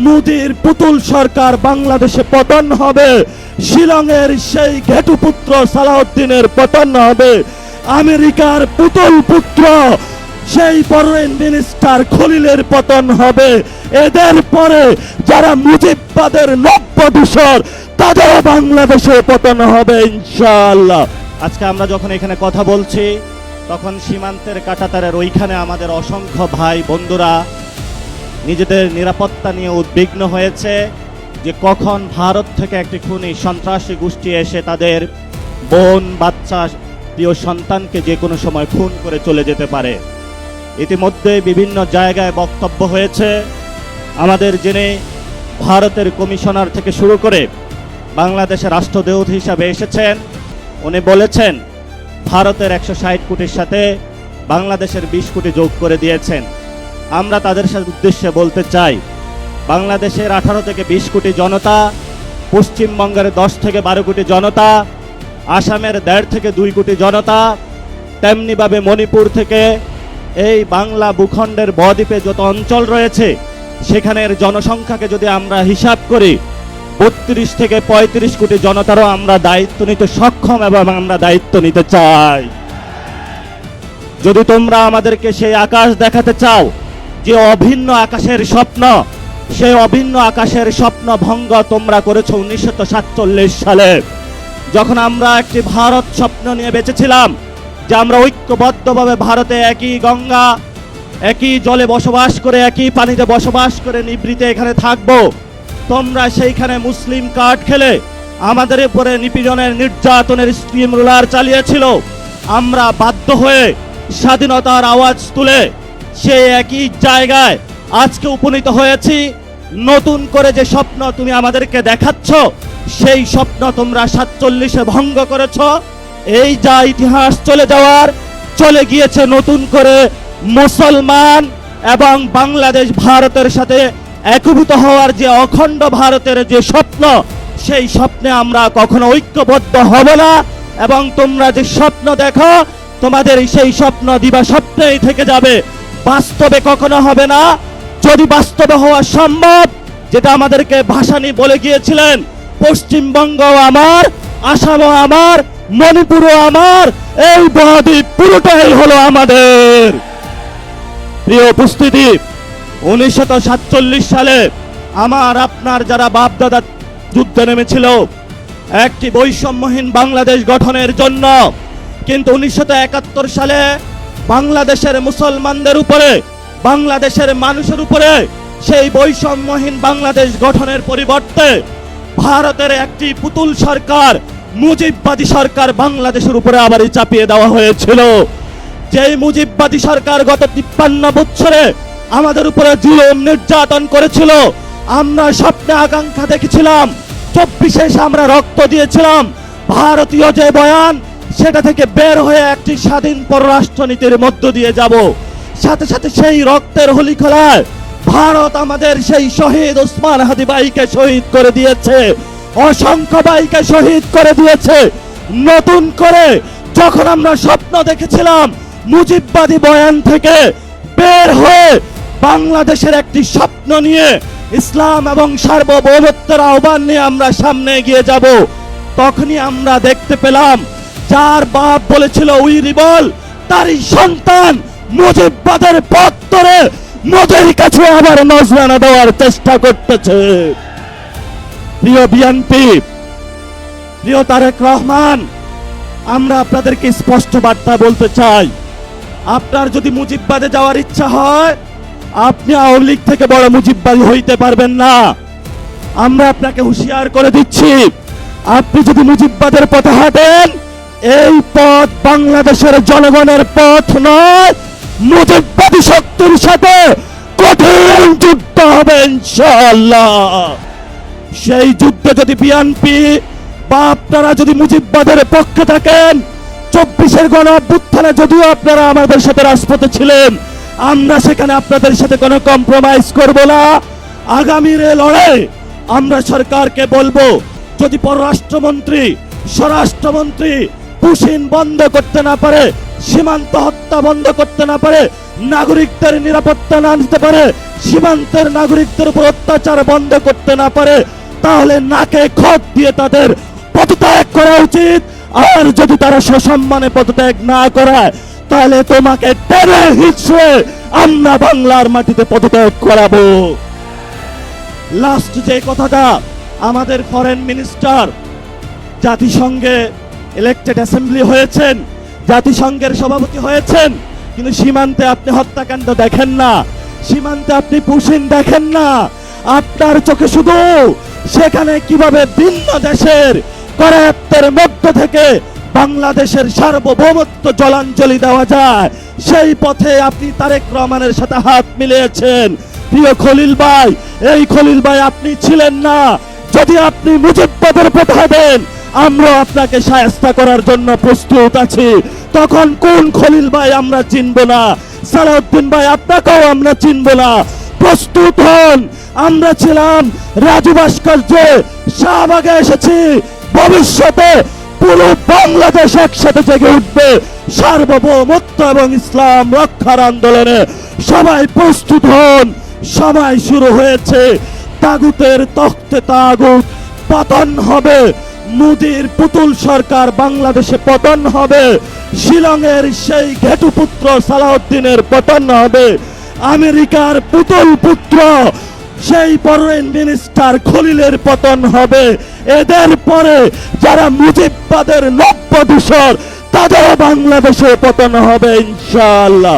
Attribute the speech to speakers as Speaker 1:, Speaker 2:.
Speaker 1: মোদির পুতুল সরকার বাংলাদেশে পতন হবে, শিলংয়ের সেই ঘেটুপুত্র সালাউদ্দিনের পতন হবে, আমেরিকার পুতুল পুত্র সেই ফরেন মিনিস্টার খলিলের পতন হবে। এদের পরে যারা মুজিববাদের নব্যদূষর তাদের বাংলাদেশে পতন হবে ইনশাআল্লাহ। আজকে আমরা যখন এখানে কথা বলছি তখন সীমান্তের কাঁটাতারের ওইখানে আমাদের অসংখ্য ভাই বন্ধুরা নিজেদের নিরাপত্তা নিয়ে উদ্বিগ্ন হয়েছে যে কখন ভারত থেকে একটি খুনি সন্ত্রাসী গোষ্ঠী এসে তাদের বোন বাচ্চা প্রিয় সন্তানকে যে কোনো সময় খুন করে চলে যেতে পারে। ইতিমধ্যে বিভিন্ন জায়গায় বক্তব্য হয়েছে, আমাদের যিনি ভারতের কমিশনার থেকে শুরু করে বাংলাদেশের রাষ্ট্রদূত হিসাবে এসেছেন উনি বলেছেন ভারতের 160 কোটির সাথে বাংলাদেশের 20 কোটি যোগ করে দিয়েছেন। আমরা তাদের সাথে উদ্দেশ্যে বলতে চাই, বাংলাদেশের 18 থেকে 20 কোটি জনতা, পশ্চিমবঙ্গের 10 থেকে 12 কোটি জনতা, আসামের 1.5 থেকে 2 কোটি জনতা, তেমনিভাবে মণিপুর থেকে এই বাংলা ভূখণ্ডের বদ্বীপে যত অঞ্চল রয়েছে সেখানের জনসংখ্যাকে যদি আমরা হিসাব করি 32 থেকে 35 কোটি জনতারও আমরা দায়িত্ব নিতে সক্ষম এবং আমরা দায়িত্ব নিতে চাই। যদি তোমরা আমাদেরকে সেই আকাশ দেখাতে চাও যে অভিন্ন আকাশের স্বপ্ন, সেই অভিন্ন আকাশের স্বপ্ন ভঙ্গ তোমরা করেছো 1947 সালে, যখন আমরা একটি ভারত স্বপ্ন নিয়ে বেঁচেছিলাম যে আমরা ঐক্যবদ্ধভাবে ভারতে একই গঙ্গা একই জলে বসবাস করে একই পানিতে বসবাস করে নিভৃতে এখানে থাকবো। তোমরা সেইখানে মুসলিম কার্ড খেলে আমাদের উপরে নিপীড়নের নির্যাতনের স্টিম রোলার চালিয়েছিল। আমরা বাধ্য হয়ে স্বাধীনতার আওয়াজ তুলে সেই একই জায়গায় আজকে উপনীত হয়েছি। নতুন করে যে স্বপ্ন তুমি আমাদেরকে দেখাচ্ছ সেই স্বপ্ন তোমরা 47-এ ভঙ্গ করেছ। এই যা ইতিহাস চলে গিয়েছে নতুন করে মুসলমান এবং বাংলাদেশ ভারতের সাথে একীভূত হওয়ার যে অখণ্ড ভারতের যে স্বপ্ন, সেই স্বপ্নে আমরা কখনো ঐক্যবদ্ধ হব না। এবং তোমরা যে স্বপ্ন দেখো তোমাদের সেই স্বপ্ন দিবা স্বপ্নেই থেকে যাবে, বাস্তবে কখনো হবে না। যদি বাস্তবে হওয়া সম্ভব, যেটা আমাদেরকে ভাসানী বলে গিয়েছিলেন, পশ্চিমবঙ্গ আমার, আসামও আমার, মণিপুরও আমার, এই বদ্বীপ পুরোটাই হলো আমাদের। প্রিয় উপস্থিতি, 1947 সালে আমার আপনার যারা বাপ দাদা যুদ্ধে নেমেছিল একটি বৈষম্যহীন বাংলাদেশ গঠনের জন্য, কিন্তু 1971 সালে বাংলাদেশের মুসলমানদের উপরে, বাংলাদেশের মানুষের উপরে সেই বৈষম্যহীন বাংলাদেশ গঠনের পরিবর্তে ভারতের একটি পুতুল সরকার, মুজিববাদী সরকার বাংলাদেশের উপরে আবারই চাপিয়ে দেওয়া হয়েছিল। যেই মুজিববাদী সরকার গত 53 বছরে আমাদের উপরে জুলুম নির্যাতন করেছিল, আমরা স্বপ্নে আকাঙ্ক্ষা দেখেছিলাম 24-এ আমরা রক্ত দিয়েছিলাম ভারতীয় যে বয়ান সেটা থেকে বের হয়ে একটি স্বাধীন পররাষ্ট্রনীতির মধ্য দিয়ে যাব। সাথে সাথে সেই রক্তের হোলি খেলায় ভারত আমাদের সেই শহীদ ওসমান হাদি ভাইকে শহীদ করে দিয়েছে, অসংখ্য ভাইকে শহীদ করে দিয়েছে। নতুন করে যখন আমরা স্বপ্ন দেখেছিলাম মুজিববাদী বয়ান থেকে বের হয়ে বাংলাদেশের একটি স্বপ্ন নিয়ে ইসলাম এবং সার্বভৌমত্বের আহ্বান নিয়ে আমরা সামনে এগিয়ে যাব, তখনই আমরা দেখতে পেলাম যার বাপ বলেছিল উই রিবল, তারই সন্তান মুজিববাদের পথ ধরে মোদের কাছে আবার নজরানা দেওয়ার চেষ্টা করতেছে। প্রিয় বিএনপি, প্রিয় তারেক রহমান, আমরা আপনাদেরকে স্পষ্ট বার্তা বলতে চাই, আপনার যদি মুজিববাদে যাওয়ার ইচ্ছা হয় আপনি আওয়ামী লীগ থেকে বড় মুজিববাদী হইতে পারবেন না। আমরা আপনাকে হুঁশিয়ার করে দিচ্ছি, আপনি যদি মুজিববাদের পথে হাঁটেন এই পথ বাংলাদেশের জনগণের পথ নয়, মুজিববাদী শক্তির সাথে কঠিন যুদ্ধ হবে ইনশাআল্লাহ। সেই যুদ্ধে যদি বিএনপি বা আপনারা যদি মুজিববাদের পক্ষে থাকেন, 24-এর গণ অভ্যুত্থানে যদিও আপনারা আমাদের সাথে রাজপথে ছিলেন, আমরা সেখানে আপনাদের সাথে কোনো কম্প্রোমাইজ করব না। আগামীর এই লড়াই আমরা সরকারকে বলবো, যদি পররাষ্ট্রমন্ত্রী, স্বরাষ্ট্রমন্ত্রী পুশিন বন্ধ করতে না পারে, সীমান্ত হত্যা বন্ধ করতে না পারে, নাগরিকদের নিরাপত্তা না দিতে পারে, সীমান্তের নাগরিকদের উপর অত্যাচার বন্ধ করতে না পারে, তাহলে নাকে খত দিয়ে তাদের পদত্যাগ করা উচিত। আর যদি তারা সসম্মানে পদত্যাগ না করায়, তাহলে তোমাকে টেনে হিচড়ে আমরা বাংলার মাটিতে পদত্যাগ করাবো। লাস্ট যে কথাটা, আমাদের ফরেন মিনিস্টার জাতিসংঘে ইলেক্টেড অ্যাসেম্বলি হয়েছেন, জাতিসংঘের সভাপতি হয়েছেন, কিন্তু সীমান্তে আপনি হত্যাকাণ্ড দেখেন না, সীমান্তে আপনি পুশিন দেখেন না। আপনার চোখে শুধু সেখানে কিভাবে ভিন্ন দেশের করায়ত্তের মধ্য থেকে বাংলাদেশের সার্বভৌমত্ব জলাঞ্জলি দেওয়া যায়, সেই পথে আপনি তারেক রহমানের সাথে হাত মিলিয়েছেন। প্রিয় খলিল ভাই, এই খলিল ভাই আপনি ছিলেন না। যদি আপনি মুজিববাদের পথে দেন, আমরা আপনাকে শায়েস্তা করার জন্য প্রস্তুত আছি। তখন কোন খলিল ভাই আমরা চিনব না, সালাউদ্দিন ভাই আপনাকেও আমরা চিনব না। প্রস্তুত হন। আমরা ছিলাম রাজু ভাস্কর্যে, শাহবাগে এসেছি। ভবিষ্যতে পুরো বাংলাদেশ একসাথে জেগে উঠবে সার্বভৌমত্ব এবং ইসলাম রক্ষার আন্দোলনে। সবাই প্রস্তুত হন। সময় শুরু হয়েছে। তাগুতের তখ্তে তাগুত পতন হবে। মোদির পুতুল সরকার বাংলাদেশে পতন হবে। শিলংয়ের সেই ঘেটুপুত্র সালাউদ্দিনের পতন হবে। আমেরিকার পুতুল পুত্র সেই ফরেন মিনিস্টার খলিলের পতন হবে। এদের পরে যারা মুজিববাদের নব্য দূষর, তাদের বাংলাদেশে পতন হবে ইনশাআল্লাহ।